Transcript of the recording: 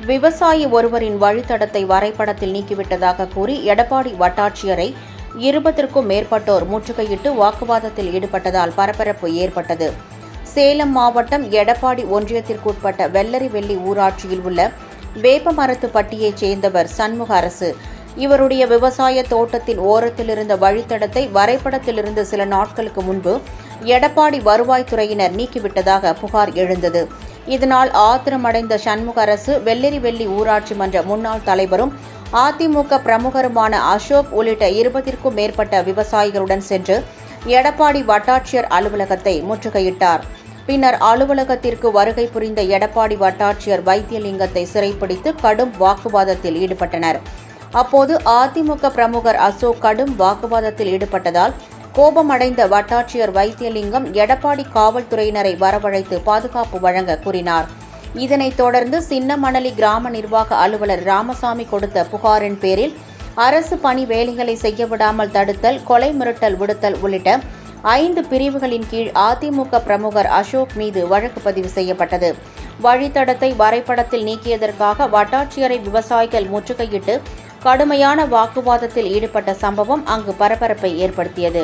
விவசாயி ஒருவரின் வழித்தடத்தை வரைபடத்தில் நீக்கிவிட்டதாக கூறி எடப்பாடி வட்டாட்சியரை 20க்கும் மேற்பட்டோர் முற்றுகையிட்டு வாக்குவாதத்தில் ஈடுபட்டதால் பரபரப்பு ஏற்பட்டது. சேலம் மாவட்டம் எடப்பாடி ஒன்றியத்திற்குட்பட்ட வெள்ளரிவெள்ளி ஊராட்சியில் உள்ள வேப்பமரத்துப்பட்டியைச் சேர்ந்தவர் சண்முக அரசு. இவருடைய விவசாய தோட்டத்தின் ஓரத்தில் இருந்த வழித்தடத்தை வரைபடத்திலிருந்து சில நாட்களுக்கு முன்பு எடப்பாடி வருவாய்த்துறையினர் நீக்கிவிட்டதாக புகார் எழுந்தது. இதனால் ஆத்திரமடைந்த சண்முக அரசு வெள்ளரிவெள்ளி ஊராட்சி மன்ற முன்னாள் தலைவரும் அதிமுக பிரமுகருமான அசோக் உள்ளிட்ட 20க்கும் மேற்பட்ட விவசாயிகளுடன் சென்று எடப்பாடி வட்டாட்சியர் அலுவலகத்தை முற்றுகையிட்டார். பின்னர் அலுவலகத்திற்கு வருகை புரிந்த எடப்பாடி வட்டாட்சியர் வைத்தியலிங்கத்தை சிறைப்பிடித்து கடும் வாக்குவாதத்தில் ஈடுபட்டனர். அப்போது அதிமுக பிரமுகர் அசோக் கடும் வாக்குவாதத்தில் ஈடுபட்டதால் கோபமடைந்த வட்டாட்சியர் வைத்தியலிங்கம் எடப்பாடி காவல்துறையினரை வரவழைத்து பாதுகாப்பு வழங்க கூறினார். இதனைத் தொடர்ந்து சின்னமணலி கிராம நிர்வாக அலுவலர் ராமசாமி கொடுத்த புகாரின் பேரில் அரசு பணி வேலைகளை செய்ய விடாமல் தடுத்தல், கொலை மிரட்டல் விடுத்தல் உள்ளிட்ட 5 பிரிவுகளின் கீழ் அதிமுக பிரமுகர் அசோக் மீது வழக்கு பதிவு செய்யப்பட்டது. வழித்தடத்தை வரைபடத்தில் நீக்கியதற்காக வட்டாட்சியரை விவசாயிகள் முற்றுகையிட்டு கடுமையான வாக்குவாதத்தில் ஈடுபட்ட சம்பவம் அங்கு பரபரப்பை ஏற்படுத்தியது.